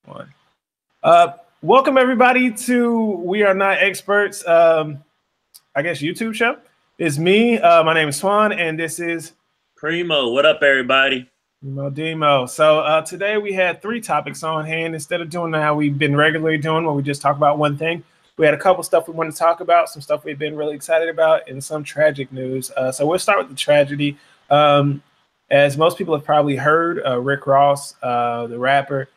One. Welcome everybody to We Are Not Experts. I guess YouTube show. It's me. My name is Swan, and this is Primo. What up, everybody? Demo. So today we had 3 topics on hand. Instead of doing how we've been regularly doing, where we just talk about one thing, we had a couple stuff we wanted to talk about, some stuff we've been really excited about, and some tragic news. So we'll start with the tragedy. As most people have probably heard, Rick Ross, the rapper,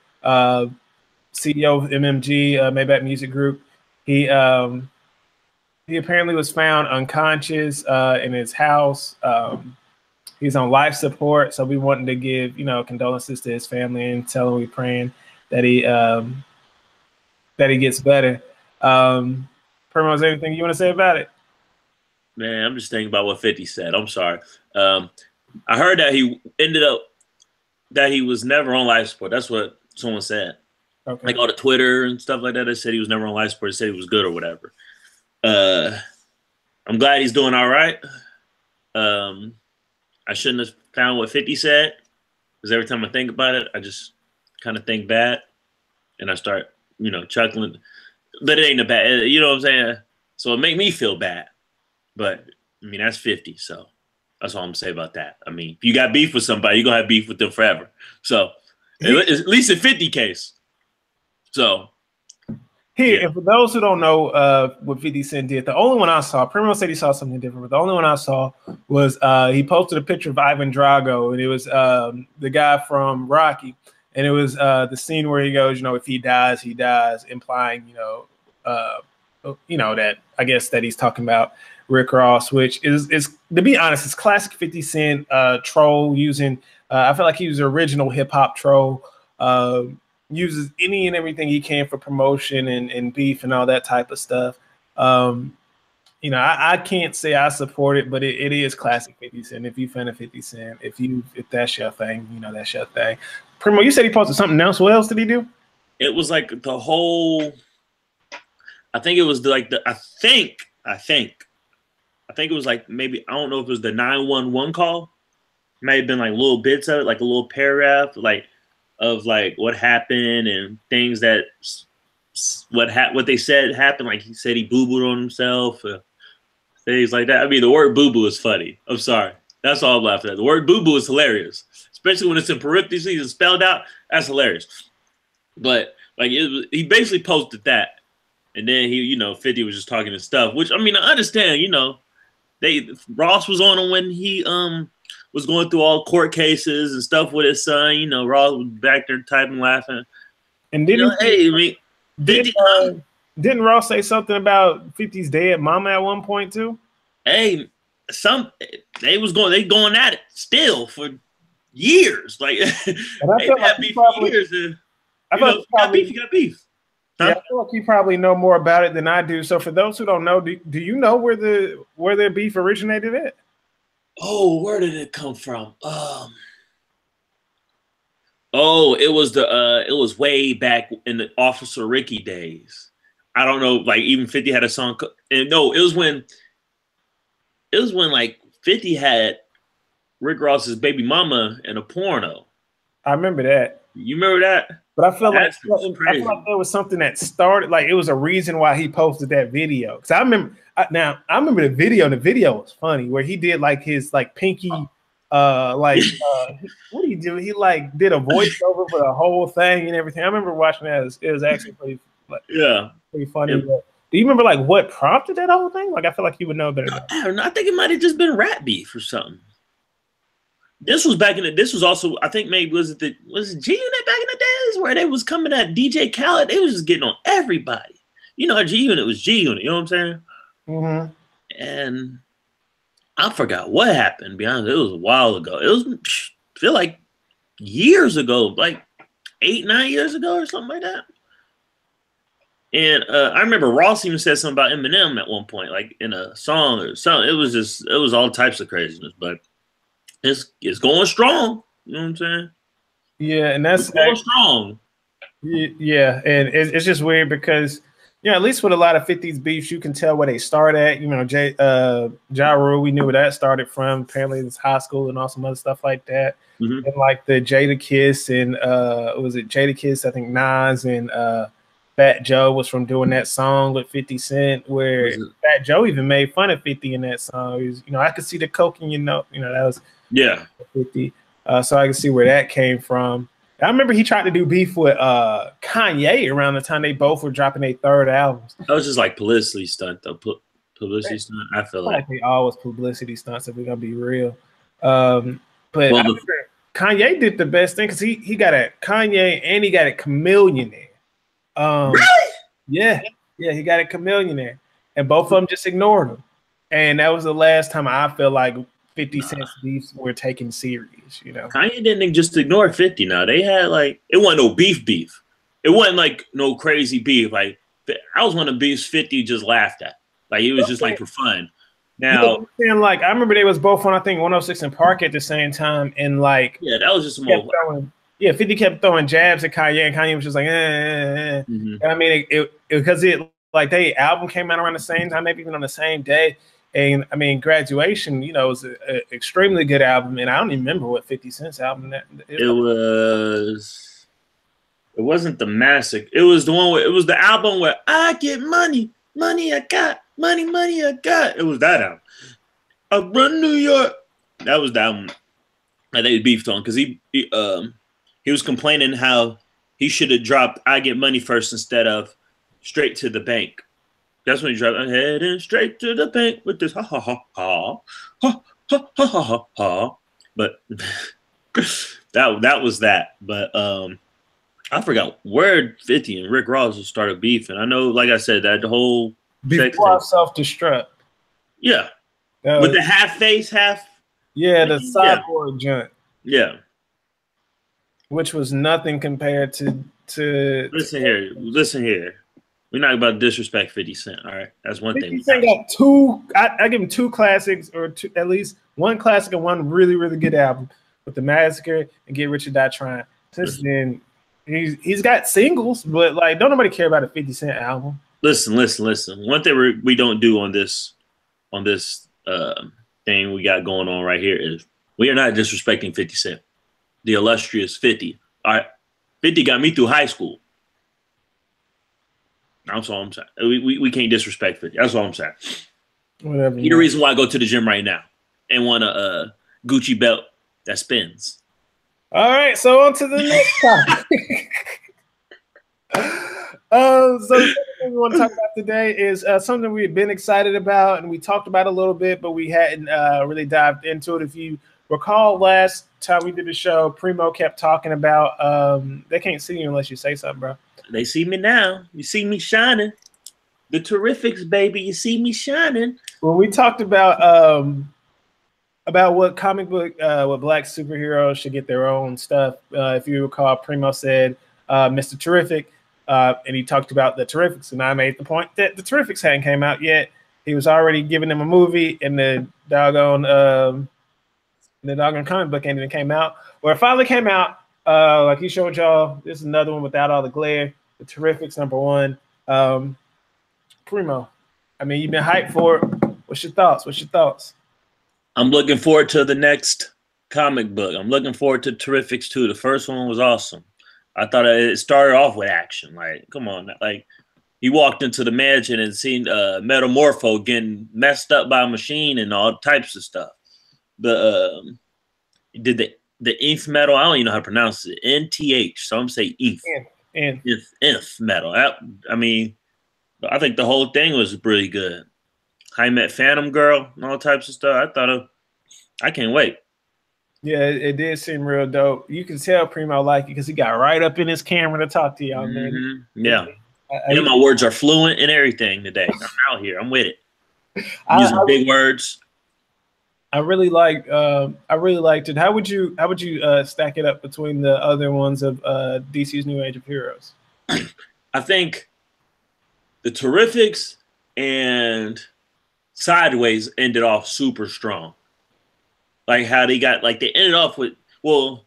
CEO of MMG, Maybach Music Group, he apparently was found unconscious in his house. He's on life support, so we wanted to give condolences to his family and tell him we're praying that he gets better. Primo, is there anything you want to say about it? Man, I'm just thinking about what 50 said. I'm sorry. I heard that he was never on life support. That's what someone said. Okay. Like on the Twitter and stuff like that, they said he was never on life support. They said he was good or whatever. I'm glad he's doing all right. I shouldn't have found what 50 said, because every time I think about it, I just kind of think bad, and I start, chuckling. But it ain't a bad, you know what I'm saying? So it make me feel bad. But I mean, that's 50, so that's all I'm gonna say about that. I mean, if you got beef with somebody, you're gonna have beef with them forever. So at least in 50 case. So here, and for those who don't know what 50 Cent did, the only one I saw, Primo said he saw something different, but the only one I saw was he posted a picture of Ivan Drago, and it was the guy from Rocky, and it was the scene where he goes, if he dies, he dies, implying, that I guess that he's talking about Rick Ross, which is to be honest, it's classic 50 Cent troll using. I feel like he was the original hip hop troll. Uses any and everything he can for promotion and beef and all that type of stuff. I can't say I support it, but it is classic 50 Cent. If you fan of 50 Cent, if that's your thing, that's your thing. Primo, you said he posted something else. What else did he do? It was like the whole. I think it was like the. I think it was like maybe, I don't know if it was the 911 call. It may have been like little bits of it, like a little paragraph, of what happened and things that what they said happened. Like he said he boo-booed on himself, things like that. I mean, the word boo-boo is funny. I'm sorry. That's all I'm laughing at. The word boo-boo is hilarious, especially when it's in parentheses and spelled out. That's hilarious. But he basically posted that, and then he, 50 was just talking his stuff, which I mean, I understand. Ross was on him when he was going through all court cases and stuff with his son. Ross was back there typing, laughing. And didn't Ross say something about 50's dead mama at one point too? Hey, they going at it still for years. Like they had beef for years. I feel like you got beef. Huh? Yeah, I feel like you probably know more about it than I do. So for those who don't know, do you know where their beef originated at? Oh, where did it come from? It was way back in the Officer Ricky days. I don't know, like even 50 had a song. And no, it was when like 50 had Rick Ross's baby mama in a porno. I remember that. You remember that? But I feel like there was something that started, like it was a reason why he posted that video. Because I remember the video, and the video was funny where he did like his like pinky, what did he do? He like did a voiceover for the whole thing and everything. I remember watching that. It was actually pretty funny. Yeah. Do you remember like what prompted that whole thing? Like I feel like you would know better. I don't know. I think it might have just been rap beef or something. This was this was also, I think maybe was it G-Unit back in the days where they was coming at DJ Khaled? They was just getting on everybody. G-Unit was G-Unit, you know what I'm saying? Mm-hmm. And I forgot what happened, to be honest. It was a while ago. It was, I feel like years ago, like 8-9 years ago or something like that. And I remember Ross even said something about Eminem at one point, like in a song or something. It was all types of craziness, but it's going strong. You know what I'm saying? Yeah, and that's going strong. Yeah, and it's just weird because Yeah, at least with a lot of 50s beefs, you can tell where they start at. You know, Ja Rule, we knew where that started from. Apparently, it's high school and all some other stuff like that. Mm-hmm. And like the Jada Kiss and was it Jada Kiss? I think Nas and Fat Joe was from doing that song with 50 Cent, where Fat Joe even made fun of 50 in that song. He was, I could see the coke in that was 50. So I can see where that came from. I remember he tried to do beef with Kanye around the time they both were dropping their third albums. That was just like publicity stunt, though. Publicity stunt. I feel like they always publicity stunts if we're gonna be real. But I remember Kanye did the best thing because he got a Kanye and he got a Chameleonaire. Really? Yeah, he got a Chameleonaire, and both of them just ignored him. And that was the last time I felt like 50 Cent's beefs were taken serious. Kanye didn't just ignore 50. Now they had like it wasn't no beef. It wasn't like no crazy beef. Like I was one of the beefs 50 just laughed at. Like it was just like for fun. Now, like I remember they was both on I think 106 and Park at the same time, and like that was just more. 50 kept throwing jabs at Kanye, and Kanye was just like, And I mean, because like they album came out around the same time, maybe even on the same day. And I mean, Graduation, was an extremely good album, and I don't even remember what 50 Cent's album that it was. It wasn't the Massacre. It was the one where it was the album where I get money I got, money I got. It was that album. I run New York. That was the album that they beefed on because he was complaining how he should have dropped I Get Money first instead of Straight to the Bank. That's when he dropped heading straight to the bank with this ha ha ha ha ha ha ha ha ha ha. But that was that. But I forgot where 50 and Rick Ross started beefing. I know, like I said, that the whole before self-destruct. Yeah. With the half face, half. Yeah, the cyborg joint. Yeah. Which was nothing compared to. Listen here. We're not about to disrespect 50 Cent. All right, that's one 50 thing. 50 Cent got two. I give him two classics, or at least one classic and one really, really good album with The Massacre and Get Rich or Die Trying. Since then, he's got singles, but like, don't nobody care about a 50 Cent album. Listen. One thing we don't do on this thing we got going on right here is we are not disrespecting 50 Cent, the illustrious 50. All right, 50 got me through high school. That's all I'm saying. We can't disrespect 50. That's all I'm saying. Whatever. You're the reason why I go to the gym right now and want a Gucci belt that spins. All right, so on to the next topic. So the thing we want to talk about today is something we've been excited about, and we talked about a little bit, but we hadn't really dived into it. If you recall, last time we did the show, Primo kept talking about they can't see you unless you say something, bro. They see me now. You see me shining. The Terrifics, baby. You see me shining. When we talked about what comic book, what black superheroes should get their own stuff. If you recall, Primo said Mr. Terrific, and he talked about the Terrifics, and I made the point that the Terrifics hadn't came out yet. He was already giving them a movie, and the doggone comic book ain't even came out. Well, it finally came out. Like he showed y'all, this is another one without all the glare. The Terrifics #1. Primo, I mean, you've been hyped for it. What's your thoughts? I'm looking forward to the next comic book. I'm looking forward to Terrifics 2. The first one was awesome. I thought it started off with action. Like, come on. Like, he walked into the mansion and seen Metamorpho getting messed up by a machine and all types of stuff. The Inf metal, I don't even know how to pronounce it. NTH. Some say Inf. Inf metal. I mean, I think the whole thing was really good. I met Phantom Girl and all types of stuff. I can't wait. Yeah, it did seem real dope. You can tell Primo liked it because he got right up in his camera to talk to y'all, man. Yeah. My words are fluent and everything today. I'm out here. I'm with it. I'm using big words. I really liked it. How would you stack it up between the other ones of DC's New Age of Heroes? I think the Terrifics and Sideways ended off super strong. Like how they ended off with, well,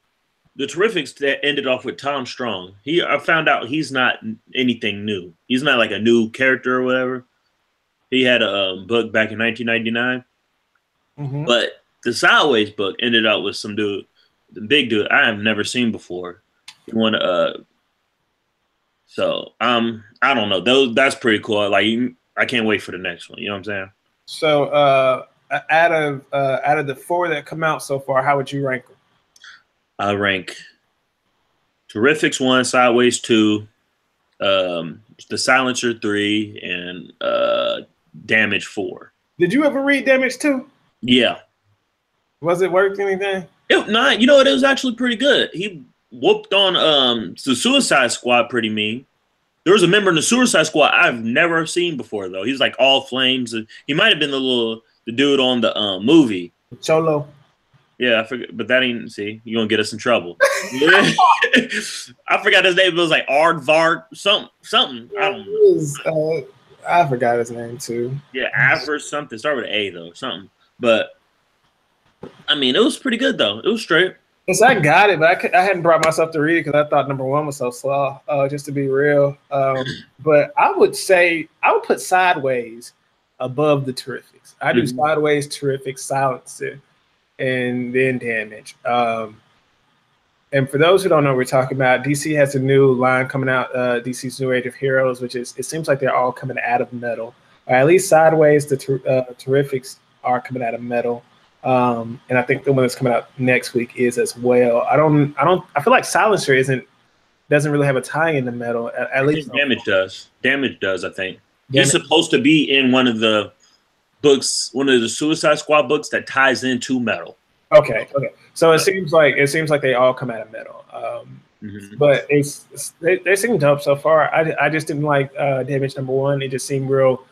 the Terrifics that ended off with Tom Strong. I found out he's not anything new. He's not like a new character or whatever. He had a book back in 1999, but the Sideways book ended up with some dude, the big dude I have never seen before. He won so I don't know. That's pretty cool. Like I can't wait for the next one. You know what I'm saying? So out of the 4 that come out so far, how would you rank them? I rank Terrifics 1, Sideways 2, The Silencer 3, and Damage 4. Did you ever read Damage 2? Yeah. Was it worth anything? Not. You know what? It was actually pretty good. He whooped on the Suicide Squad pretty mean. There was a member in the Suicide Squad I've never seen before though. He's like all flames. He might have been the dude on the movie. Cholo. Yeah, I forget, but that ain't. See, you're gonna get us in trouble. I forgot his name. It was like Aardvark, something. I don't know. I forgot his name too. Yeah, Aver something. Start with an A though, something. But I mean, it was pretty good though. It was straight. Yes, I got it, but I hadn't brought myself to read it because I thought number 1 was so slow. Just to be real, but I would put Sideways above the Terrifics. I do Sideways, Terrific, Silencer, and then Damage. And for those who don't know what we're talking about, DC has a new line coming out, DC's New Age of Heroes, which is, it seems like they're all coming out of metal. Or at least Sideways, the Terrifics are coming out of metal. And I think the one that's coming out next week is as well. I feel like Silencer doesn't really have a tie into metal. At least Damage does. Damage does, I think. He's supposed to be in one of the books, one of the Suicide Squad books that ties into metal. Okay. So it seems like they all come out of metal. But they seem dope so far. I just didn't like Damage number 1. It just seemed real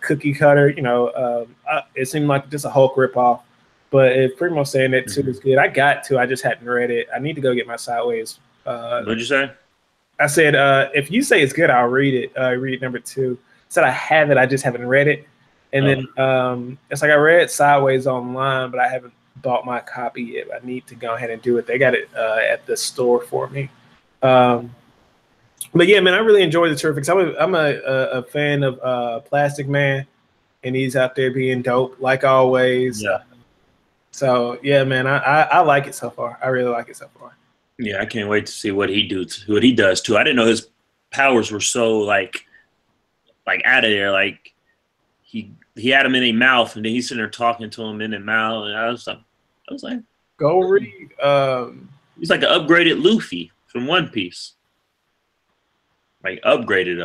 cookie cutter. You know, it seemed like just a Hulk ripoff. But if Primo's saying that 2 is good, I got 2. I just hadn't read it. I need to go get my Sideways. What'd you say? I said if you say it's good, I'll read it. Read number 2. I said I have it. I just haven't read it. And then it's like I read Sideways online, but I haven't bought my copy yet. I need to go ahead and do it. They got it at the store for me. But yeah, man, I really enjoy the Terrifics. I'm a fan of Plastic Man, and he's out there being dope like always. Yeah. So yeah, man, I like it so far. I really like it so far. Yeah, I can't wait to see what he does too. I didn't know his powers were so like out of there. Like he had him in a mouth, and then he's sitting there talking to him in the mouth, and I was like, go read. He's like an upgraded Luffy from One Piece. Like upgraded.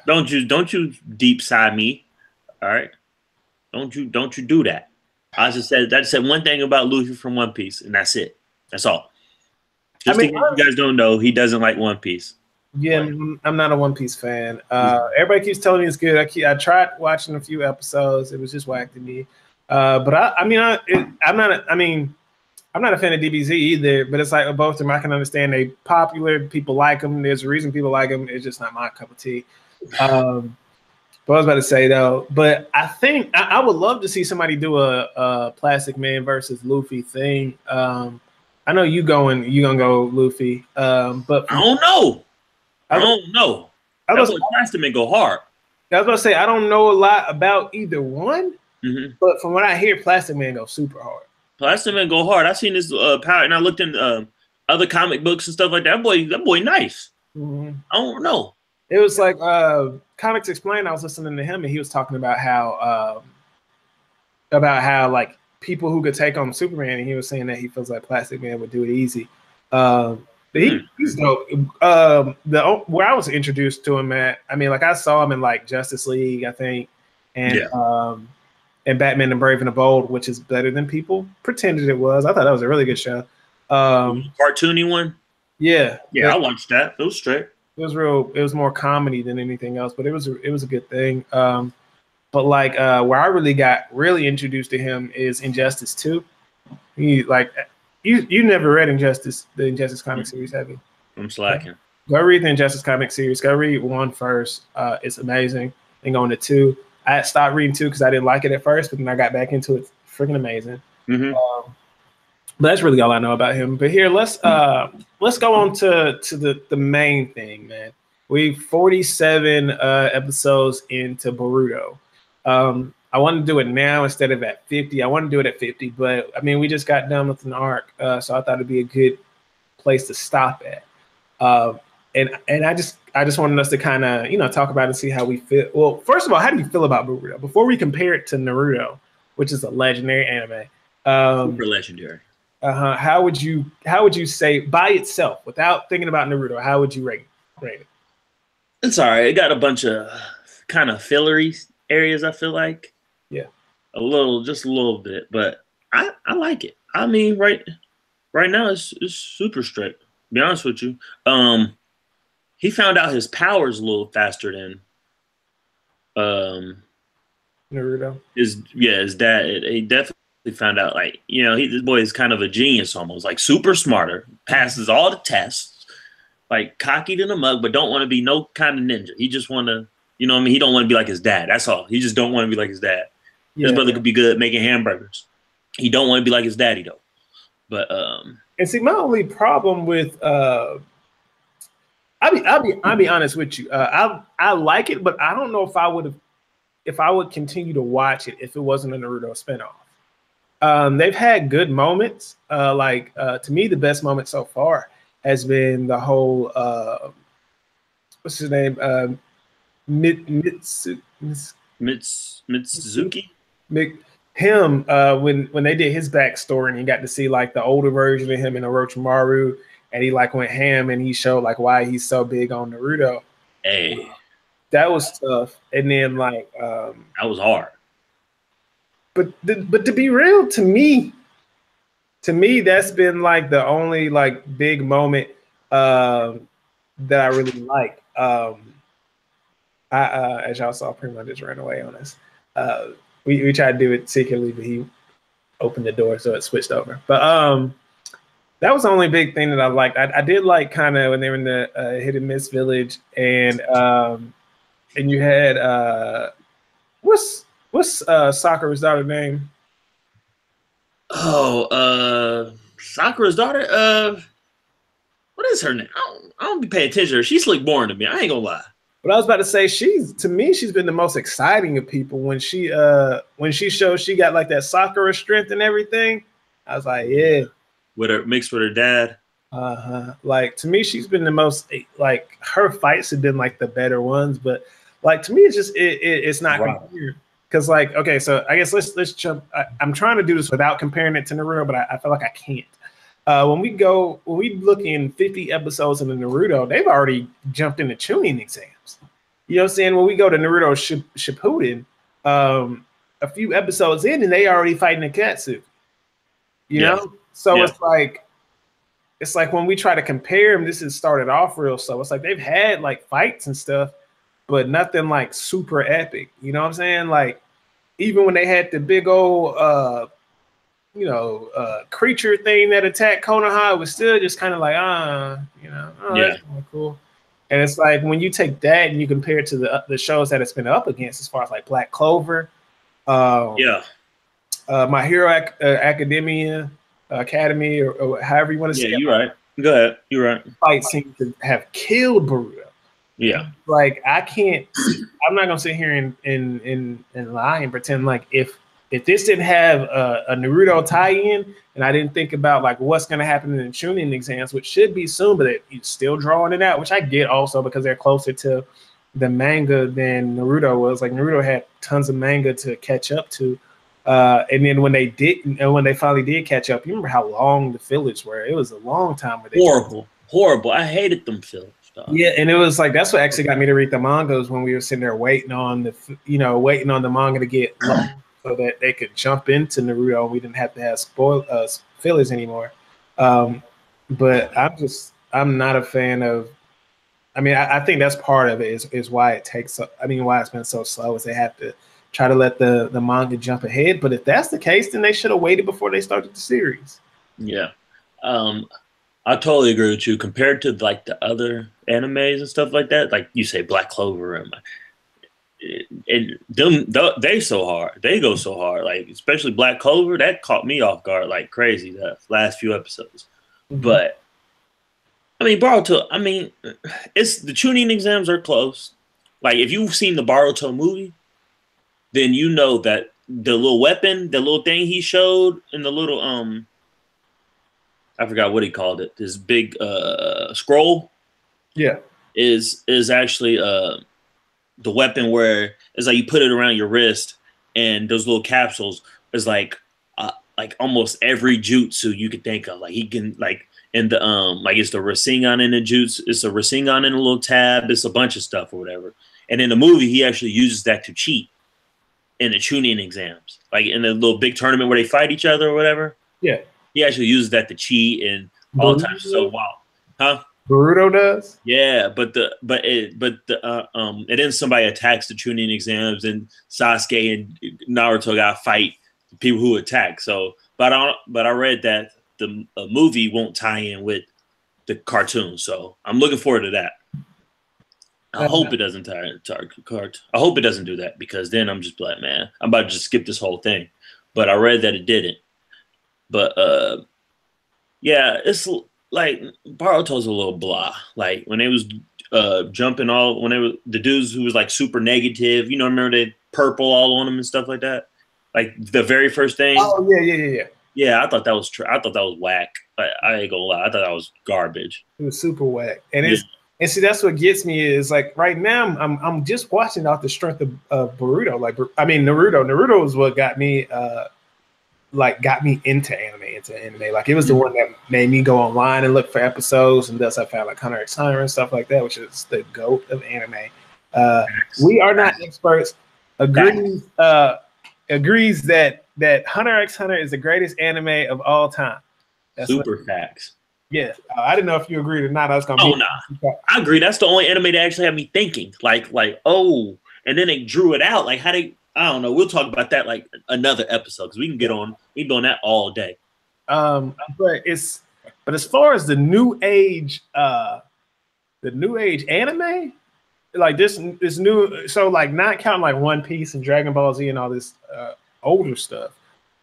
Don't you deep side me, all right? Don't you do that. I just said one thing about Luffy from One Piece, and that's it. That's all. Just in case you guys don't know, he doesn't like One Piece. Yeah, I'm not a One Piece fan. Everybody keeps telling me it's good. I tried watching a few episodes. It was just whack to me. But I'm not a fan of DBZ either. But it's like both of them. I can understand they popular. People like them. There's a reason people like them. It's just not my cup of tea. But I was about to say though, but I think I would love to see somebody do a Plastic Man versus Luffy thing. I know you gonna go Luffy, but I don't know. I don't know. Plastic Man go hard. I was about to say I don't know a lot about either one, but from what I hear, Plastic Man go super hard. Plastic Man go hard. I seen this power, and I looked in other comic books and stuff like that. That boy, nice. I don't know. It was like Comics Explained. I was listening to him, and he was talking about how like people who could take on Superman, and he was saying that he feels like Plastic Man would do it easy. But he's dope. Where I was introduced to him at, I mean, like I saw him in like Justice League, I think, and Batman and Brave and the Bold, which is better than people pretended it was. I thought that was a really good show. Cartoony one. Yeah, I watched that. It was straight. It was real. It was more comedy than anything else, but it was a good thing. But like where I really got introduced to him is Injustice 2. He like you never read the Injustice comic series, have you? I'm slacking. Go read the Injustice comic series. Go read 1 first. It's amazing. And go into 2. I stopped reading 2 because I didn't like it at first, but then I got back into it. It's freaking amazing. But that's really all I know about him. But here, let's go on to the main thing, man. We 47 episodes into Boruto. I want to do it now instead of at 50. I want to do it at 50, but I mean, we just got done with an arc, so I thought it'd be a good place to stop at. And I just wanted us to kind of talk about it and see how we feel. Well, first of all, how do you feel about Boruto before we compare it to Naruto, which is a legendary anime? Super legendary. How would you say by itself without thinking about Naruto? How would you rate it? It's all right. It got a bunch of kind of fillery areas. I feel like just a little bit, but I like it. I mean, right now it's super straight. To be honest with you, he found out his powers a little faster than Naruto. His dad. He definitely found out, like, this boy is kind of a genius, almost like super smarter, passes all the tests, like cocky to the mug, but don't want to be no kind of ninja. He just want to, he don't want to be like his dad. That's all. He just don't want to be like his dad. His brother could be good making hamburgers. He don't want to be like his daddy though. But and see, my only problem with I'll be honest with you. I like it, but I don't know if I would continue to watch it if it wasn't a Naruto spinoff. They've had good moments. To me, the best moment so far has been the whole what's his name? Mitsuzuki. Him when they did his backstory and you got to see like the older version of him in Orochimaru, and he like went ham and he showed like why he's so big on Naruto. Hey, that was tough. And then like that was hard. But to be real, to me, that's been like the only like big moment that I really like. As y'all saw, Primo just ran away on us. We tried to do it secretly, but he opened the door, so it switched over. But that was the only big thing that I liked. I did like kind of when they were in the hit and miss village, and you had what's Sakura's daughter's name? Oh, Sakura's daughter. What is her name? I don't be paying attention to her. She's like boring to me. I ain't gonna lie. But I was about to say, she's been the most exciting of people when she showed she got like that Sakura strength and everything. I was like, yeah. With her mixed with her dad. Like to me, she's been the most, like her fights have been like the better ones, but like to me, it's just it's not compared. Because like, okay, so I guess let's jump. I'm trying to do this without comparing it to Naruto, but I feel like I can't. When we look in 50 episodes in the Naruto, they've already jumped into tuning exams. You know what I'm saying? When we go to Naruto Shippuden, a few episodes in, and they already fighting Akatsuki. You know? So it's like when we try to compare them, this has started off real slow. It's like they've had like fights and stuff, but nothing like super epic. You know what I'm saying? Like even when they had the big old creature thing that attacked Konoha, it was still just kind of like, that's kind of cool. And it's like when you take that and you compare it to the shows that it's been up against, as far as like Black Clover, My Hero Academia, Academy, or however you want to say it. Yeah, you're right. Go ahead. You're right. Fight seems to have killed Boruto. Yeah. Like I'm not gonna sit here and lie and pretend like if this didn't have a Naruto tie-in and I didn't think about like what's gonna happen in the tuning exams, which should be soon, but it's still drawing it out, which I get also because they're closer to the manga than Naruto was. Like Naruto had tons of manga to catch up to. And then when they finally did catch up, you remember how long the fillers were? It was a long time. Horrible. I hated them fillers. Yeah, and it was like that's what actually got me to read the mangas when we were sitting there waiting on the manga to get long so that they could jump into Naruto and we didn't have to have fillers anymore. But I'm not a fan of. I mean, I think that's part of it is why it takes. Why it's been so slow is they have to try to let the manga jump ahead. But if that's the case, then they should have waited before they started the series. Yeah. I totally agree with you. Compared to like the other animes and stuff like that, like you say Black Clover, and they so hard. They go so hard. Like especially Black Clover, that caught me off guard like crazy. The last few episodes, but I mean Boruto. I mean, it's the tuning exams are close. Like if you've seen the Boruto movie, then you know that the little weapon, the little thing he showed in the little I forgot what he called it. This big scroll. Yeah. Is actually the weapon where it's like you put it around your wrist and those little capsules is like almost every jutsu you could think of. Like he can like in the like it's the Rasengan in the jutsu, it's a Rasengan in a little tab, it's a bunch of stuff or whatever. And in the movie he actually uses that to cheat in the tuning exams. Like in the little big tournament where they fight each other or whatever. Yeah. He actually uses that to cheat and all types of stuff. Wow. Huh? Boruto does? Yeah, and then somebody attacks the tuning exams and Sasuke and Naruto got to fight the people who attack. So, but I read that the movie won't tie in with the cartoon. So I'm looking forward to that. I hope it doesn't tie cart. I hope it doesn't do that because then I'm just like, man, I'm about to just skip this whole thing. But I read that it didn't. But yeah, it's like Boruto's a little blah. Like when they was jumping all when they were the dudes who was like super negative, you know, remember they purple all on them and stuff like that. Like the very first thing. Oh yeah. Yeah, I thought that was I thought that was whack. I ain't gonna lie, I thought that was garbage. It was super whack, and and see that's what gets me is like right now I'm just watching off the strength of Boruto. Like I mean Naruto. Naruto is what got me into anime. Like it was the one that made me go online and look for episodes, and thus I found like Hunter x Hunter and stuff like that, which is the GOAT of anime. We are not experts. Agrees that Hunter x Hunter is the greatest anime of all time. That's super facts. Yes, I didn't know if you agreed or not. I was gonna. Nah. I agree. That's the only anime that actually had me thinking. Like oh, and then they drew it out. Like how they. I don't know. We'll talk about that like another episode because we can get on. We can be on that all day. But as far as the new age anime, like this new. So like not counting like One Piece and Dragon Ball Z and all this older stuff,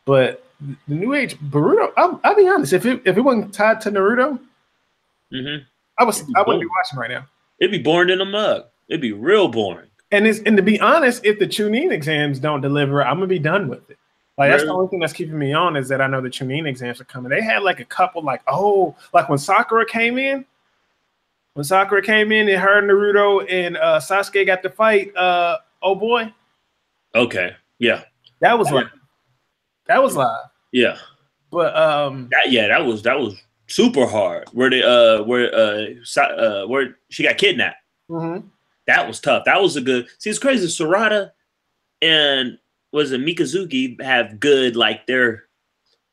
but the new age Boruto. I'll be honest. If it wasn't tied to Naruto, I wouldn't be watching right now. It'd be boring in a mug. It'd be real boring. And to be honest, if the Chunin exams don't deliver, I'm gonna be done with it. Like that's the only thing that's keeping me on is that I know the Chunin exams are coming. They had like a couple like when Sakura came in. When Sakura came in and her Naruto and Sasuke got to fight oh boy. Okay. Yeah. That was live. Yeah. But that was super hard. Where she got kidnapped. That was tough. That was a good. See, it's crazy. Sarada and Mikazuki have good, like they're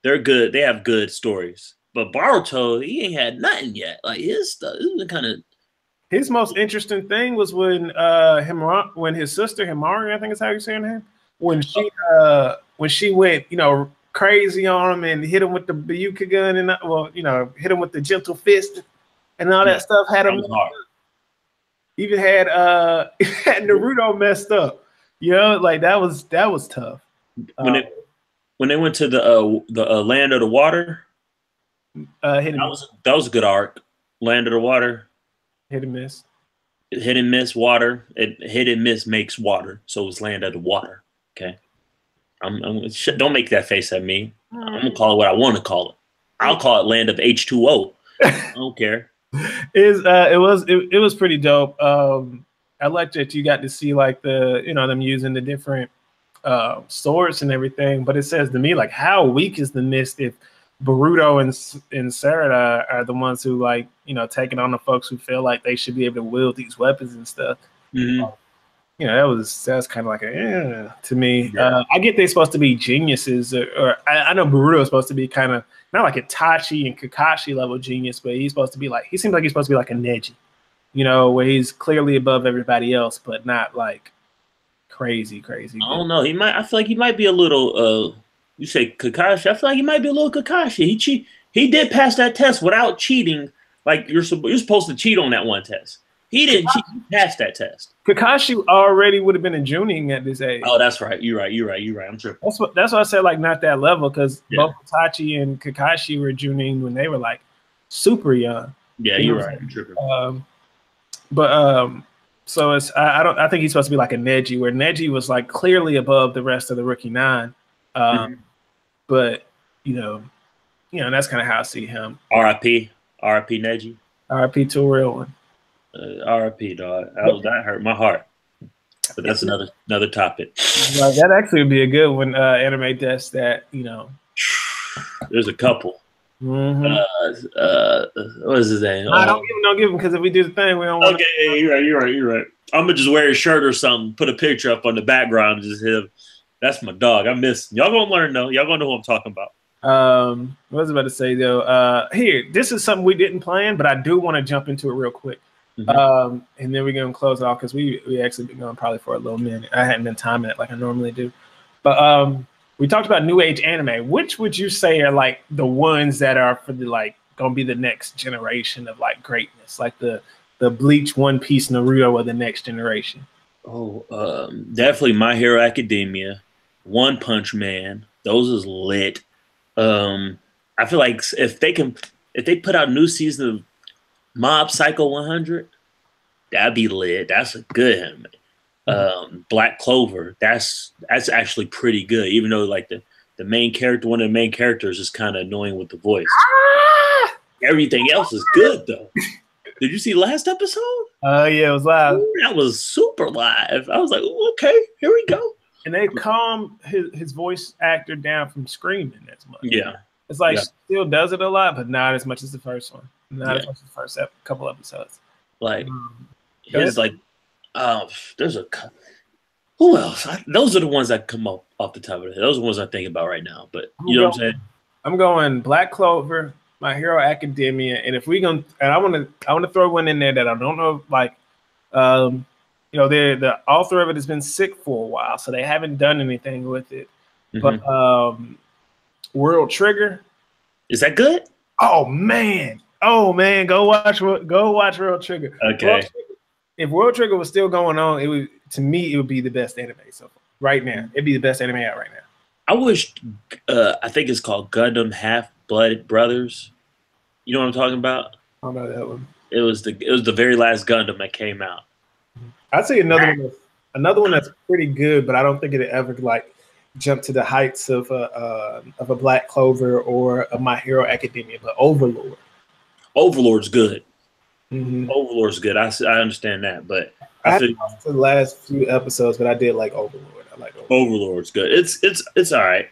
good. They have good stories. But Boruto, he ain't had nothing yet. Like his stuff, this is kind of. His most interesting thing was when his sister Himari, I think is how you saying her, when she went, crazy on him and hit him with the Bayuka gun and hit him with the gentle fist and all that stuff. Had him. Even had Naruto messed up, like that was tough. When they went to the land of the water, that was a good arc. Land of the water, hit and miss, water. Hit and miss makes water, so it's land of the water. Okay, don't make that face at me. I'm gonna call it what I want to call it. I'll call it land of H2O. I don't care. It was pretty dope. I liked that you got to see like them using the different swords and everything. But it says to me like, how weak is the mist if Boruto and Sarada are the ones who like taking on the folks who feel like they should be able to wield these weapons and stuff. That's kind of like to me. Yeah. I get they're supposed to be geniuses, or I know Boruto is supposed to be kind of not like a Itachi and Kakashi level genius, but he seems like he's supposed to be like a Neji, where he's clearly above everybody else, but not like crazy. I don't know. I feel like he might be a little. You say Kakashi? I feel like he might be a little Kakashi. He did pass that test without cheating. Like you're supposed to cheat on that one test. He didn't cheat. He passed that test. Kakashi already would have been a Junin at this age. Oh, that's right. You're right. I'm tripping. That's why I said like not that level, because both Itachi and Kakashi were Junin when they were like super young. Yeah, you're right. I'm tripping. So it's I think he's supposed to be like a Neji, where Neji was like clearly above the rest of the rookie 9. But you know, that's kind of how I see him. R.I.P. Neji. R.I.P. to a real one. R.I.P. dog. That hurt my heart. But that's another topic. Like, that actually would be a good one. Anime deaths that There's a couple. What is his name? Don't give him, because if we do the thing, we don't want. Okay, you're right. I'm gonna just wear his shirt or something, put a picture up on the background, and just him. That's my dog. I miss him. Y'all gonna learn though. Y'all gonna know who I'm talking about. What was I about to say though? Here, this is something we didn't plan, but I do want to jump into it real quick. And then we're gonna close it off, because we actually been going probably for a little minute. I hadn't been timing it like I normally do, but we talked about new age anime. Which would you say are like the ones that are for the like gonna be the next generation of like greatness, like the Bleach, One Piece, Naruto of the next generation? Definitely My Hero Academia, One Punch Man. Those is lit. I feel like if they put out a new season of Mob Psycho 100, that'd be lit. That's a good anime. Black Clover, that's actually pretty good, even though like the main character, one of the main characters, is kind of annoying with the voice. Everything else is good though. Did you see last episode? Yeah, it was live. Ooh, that was super live. I was like, okay, here we go. And they calmed his voice actor down from screaming as much. Yeah, it's like still does it a lot, but not as much as the first one. Not as much as the first couple episodes. Like there's like there's a who else? Those are the ones that come up off the top of the head. Those are the ones I think about right now. But you know what I'm saying? I'm going Black Clover, My Hero Academia, and if we gonna, and I want to throw one in there that I don't know, like, the author of it has been sick for a while, so they haven't done anything with it. But World Trigger, is that good? Oh man, go watch World Trigger. Okay. If World Trigger was still going on, it would be the best anime so far. Right now, it'd be the best anime out right now. I wish, I think it's called Gundam Half-Blood Brothers. You know what I'm talking about? I don't know that one. It was the very last Gundam that came out. I'd say another one that's pretty good, but I don't think it'd ever like jump to the heights of a Black Clover or a My Hero Academia. But Overlord. Overlord's good. Overlord's good. I understand that, but I haven't watched the last few episodes, but I did like Overlord. I like Overlord's good. It's all right.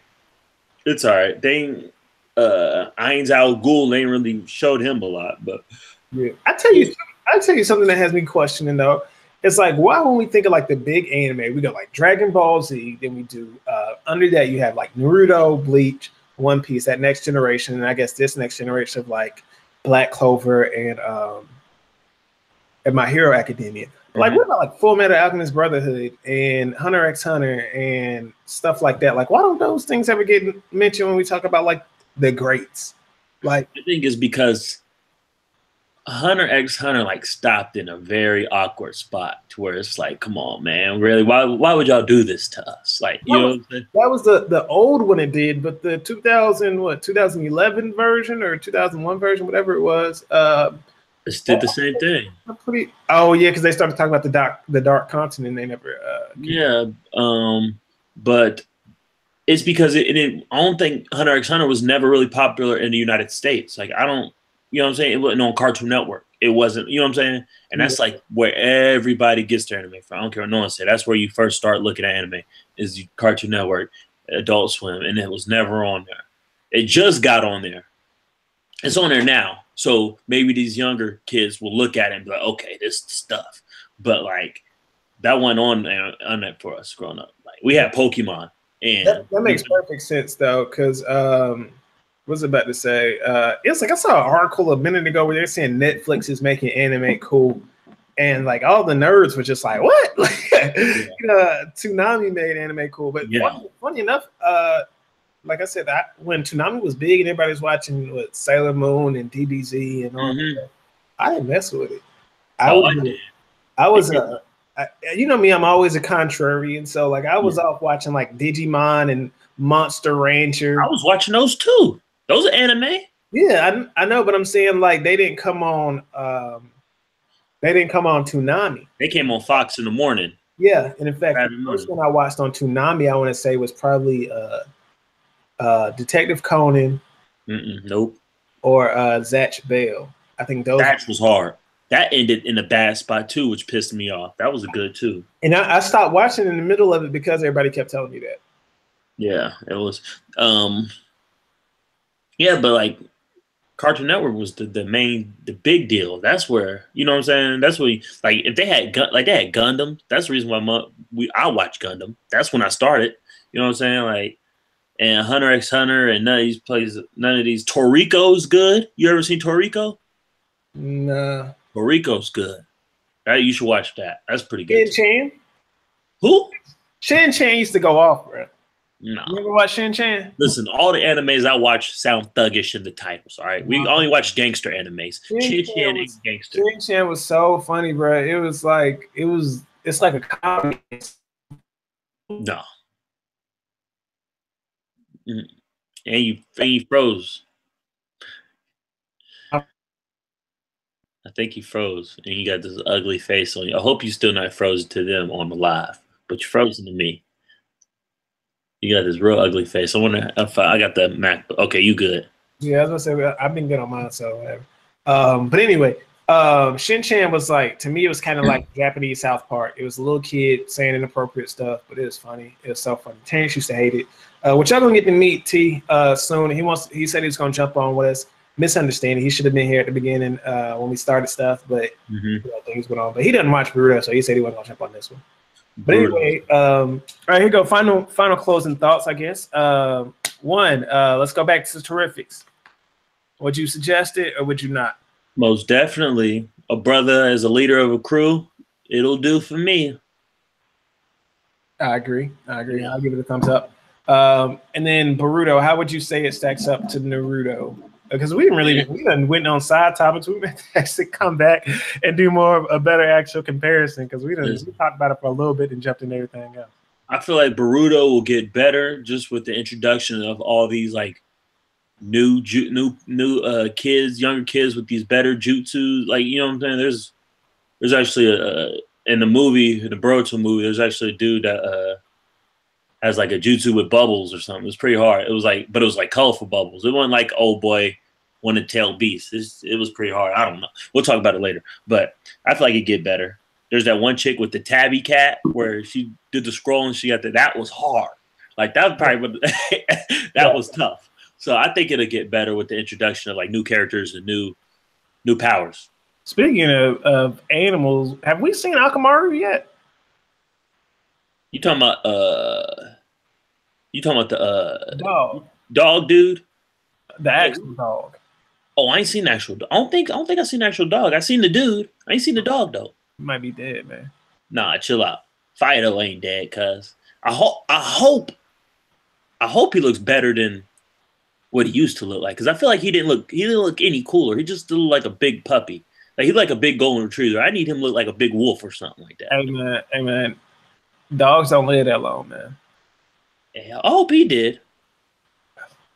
It's all right. They ain't Ainz Al Ghul, they ain't really showed him a lot, but yeah. I tell you something that has me questioning though. It's like, why when we think of like the big anime, we go like Dragon Ball Z, then we do under that you have like Naruto, Bleach, One Piece, that next generation, and I guess this next generation of like Black Clover and My Hero Academia. Like, what about like Full Metal Alchemist Brotherhood and Hunter x Hunter and stuff like that? Like, why don't those things ever get mentioned when we talk about like the greats? Like, I think it's because Hunter x Hunter like stopped in a very awkward spot to where it's like, come on, man, really? Why would y'all do this to us? Like, you know what I'm saying? That was the old one it did, but the 2011 version or 2001 version, whatever it was, it did the same thing. Because they started talking about the Dark Continent. They never. But it's because I don't think Hunter x Hunter was never really popular in the United States. Like, I don't, you know what I'm saying? It wasn't on Cartoon Network. It wasn't, you know what I'm saying? And that's like where everybody gets their anime from. I don't care what no one said. That's where you first start looking at anime is Cartoon Network, Adult Swim, and it was never on there. It just got on there. It's on there now. So maybe these younger kids will look at it and be like, okay, this is stuff. But like that went on there for us growing up. Like we had Pokemon. And that makes perfect sense though, because what was I about to say? It's like I saw an article a minute ago where they're saying Netflix is making anime cool. And like all the nerds were just like, what? Toonami made anime cool. But funny enough, like I said, when Toonami was big and everybody was watching Sailor Moon and DBZ and all that, I didn't mess with it. I was you know me, I'm always a contrarian. So like I was off watching like Digimon and Monster Rancher. I was watching those too. Those are anime. Yeah, I know, but I'm saying like they didn't come on. They didn't come on Toonami. They came on Fox in the morning. Yeah, and in fact, the first one I watched on Toonami, I want to say was probably Detective Conan. Nope. Or Zatch Bell. I think those. Zatch was hard. That ended in a bad spot too, which pissed me off. That was good too. And I stopped watching in the middle of it because everybody kept telling me that. Yeah, it was. Yeah, but like Cartoon Network was the big deal. That's where, you know what I'm saying. That's where like if they had Gundam. That's the reason why I watch Gundam. That's when I started. You know what I'm saying, like. And Hunter x Hunter, and none of these. Toriko's good. You ever seen Toriko? Nah. Toriko's good. You should watch that. That's pretty good. Shin Chan? Who? Shin Chan used to go off, bro. No. You ever watch Shin Chan? Listen, all the animes I watch sound thuggish in the titles. All right, we only watch gangster animes. Shin Chan is gangster. Shin Chan was so funny, bro. It was like it's like a comedy. No. And you froze. I think you froze, and you got this ugly face on you. I hope you still not frozen to them on the live, but you're frozen to me. You got this real ugly face. I wonder if I got the Mac. Okay, you good? Yeah, I was gonna say I've been good on mine, so whatever. But anyway, Shin Chan was like, to me, it was kind of like Japanese South Park. It was a little kid saying inappropriate stuff, but it was funny. It was so funny. Terrence used to hate it. Which I'm gonna get to meet T soon. He said he was gonna jump on with us. Misunderstanding. He should have been here at the beginning when we started stuff, but things went on. But he doesn't watch Boruto, so he said he wasn't gonna jump on this one. But anyway, all right, here you go. Final closing thoughts, I guess. One, let's go back to the Terrifics. Would you suggest it or would you not? Most definitely. A brother as a leader of a crew, it'll do for me. I agree. Yeah. I'll give it a thumbs up. And then Boruto, how would you say it stacks up to Naruto? Because we done went on side topics. We meant to actually come back and do a better actual comparison because we talked about it for a little bit and jumped into everything else. I feel like Boruto will get better just with the introduction of all these like new kids, younger kids with these better jutsus. Like, you know what I'm saying? There's actually in the Boruto movie, there's actually a dude that has like a jutsu with bubbles or something. It was pretty hard. But it was like colorful bubbles. It wasn't like old boy one tail beast. It was pretty hard. I don't know. We'll talk about it later. But I feel like it get better. There's that one chick with the tabby cat where she did the scroll and she got that was hard. Like that was probably that was tough. So I think it'll get better with the introduction of like new characters and new powers. Speaking of animals, have we seen Akamaru yet? You talking about the dog dude? The actual dog. Oh, I ain't seen the actual dog. I don't think I seen the actual dog. I seen the dude. I ain't seen the dog though. He might be dead, man. Nah, chill out. Fido ain't dead, cuz. I hope he looks better than what he used to look like. Cause I feel like he didn't look any cooler. He just looked like a big puppy. Like he like a big golden retriever. I need him to look like a big wolf or something like that. Hey man. Dogs don't live that long, man. Yeah, I hope he did.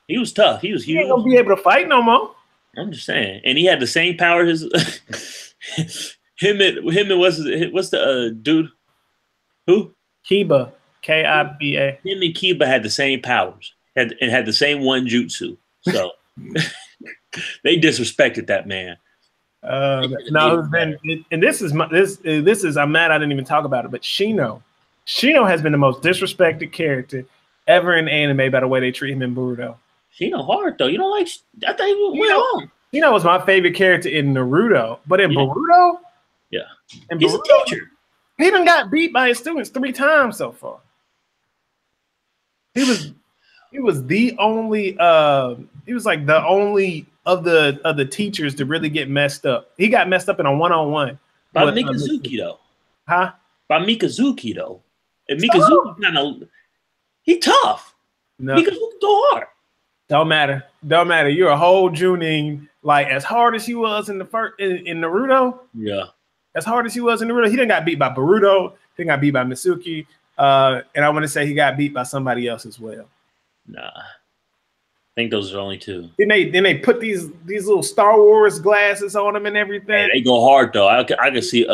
He was tough. He was huge. He ain't gonna be able to fight no more. I'm just saying. And he had the same power his him and what's the dude? Who? Kiba. Kiba. Him and Kiba had the same powers. Had the same one jutsu. So they disrespected that man. This is I'm mad I didn't even talk about it, but Shino has been the most disrespected character ever in anime by the way they treat him in Boruto. Shino hard though. You don't like? I thought he went on. Shino was my favorite character in Naruto, but in Boruto, he's a teacher. He done got beat by his students 3 times so far. He was the only the only of the teachers to really get messed up. He got messed up in a 1-on-1 by Mikazuki though. Huh? By Mikazuki though. And Mikazuki kind of he tough. No. Mikazuki go hard. Don't matter. You're a whole Junin, like as hard as he was in the first in Naruto. Yeah. as hard as he was in Naruto. He didn't got beat by Boruto. He didn't got beat by Mitsuki. And I want to say he got beat by somebody else as well. Nah, I think those are the only two. Then they put these little Star Wars glasses on him and everything. Hey, they go hard though. I can see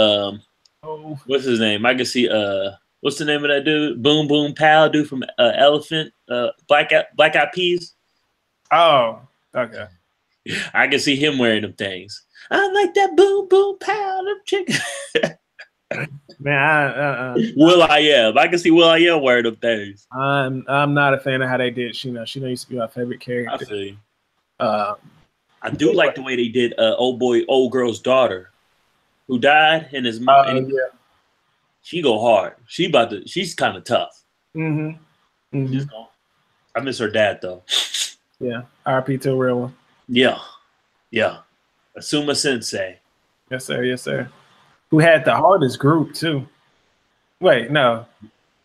what's his name? I can see what's the name of that dude? Boom Boom Pow dude from Elephant Black Eyed Peas. Oh, okay. I can see him wearing them things. I like that boom boom pow them chicken. Man, Will.I.am. I can see Will.I.am wearing them things. I'm not a fan of how they did Shino. Shino used to be my favorite character. I feel you. I do like the way they did old girl's daughter, who died, and his mom. Yeah. She go hard. She's kind of tough. Mm-hmm. Mm-hmm. I miss her dad though. Yeah. R.P. to a real one. Yeah. Yeah. Asuma Sensei. Yes, sir. Yes, sir. Who had the hardest group too? Wait, no.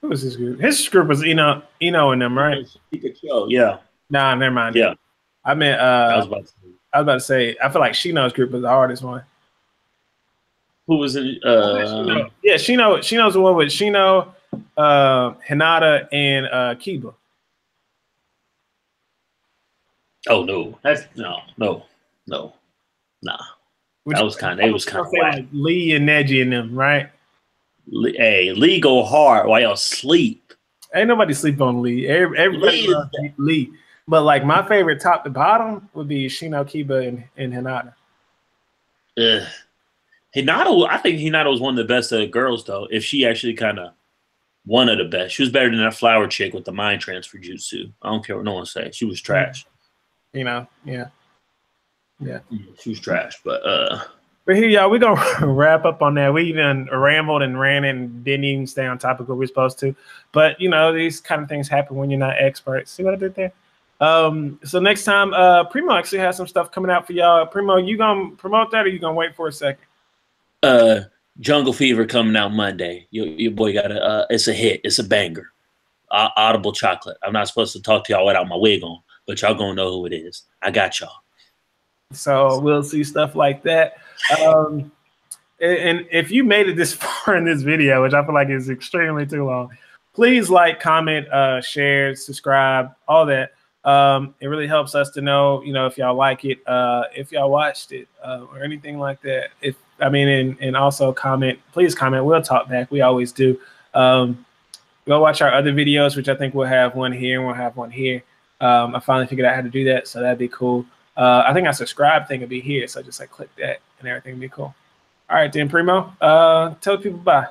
Who was his group? His group was Ino and them, right? Yeah. Nah, never mind. Yeah. I meant I was about to say I feel like Shino's group was the hardest one. Who was in Shino. Yeah, Shino's the one with Shino, Hinata, and Kiba. Oh no. That's no. Nah. It was kind of like Lee and Neji and them, right? Hey, Lee go hard while y'all sleep. Ain't nobody sleep on Lee. Everybody loves Lee. But like my favorite top to bottom would be Shino, Kiba, and Hinata. Hinata, I think Hinata was one of the best girls though. If she actually kind of one of the best, she was better than that flower chick with the mind transfer jutsu. I don't care what no one say. She was trash. Yeah. She was trash, but here, y'all, we're gonna wrap up on that. We even rambled and ran and didn't even stay on topic what we're supposed to. But these kind of things happen when you're not experts. See what I did there? So next time, Primo actually has some stuff coming out for y'all. Primo, you gonna promote that or you gonna wait for a second? Jungle Fever coming out Monday. Your boy got it's a hit. It's a banger. Audible Chocolate. I'm not supposed to talk to y'all without my wig on, but y'all gonna know who it is. I got y'all. So we'll see stuff like that. And if you made it this far in this video, which I feel like is extremely too long, please like, comment, share, subscribe, all that. It really helps us to know, if y'all like it, if y'all watched it, or anything like that. And also comment, please comment. We'll talk back. We always do. Go watch our other videos, which I think we'll have one here and we'll have one here. I finally figured out how to do that, so that'd be cool. I think our subscribe thing will be here, so just click that and everything will be cool. All right, then, Primo. Tell people bye.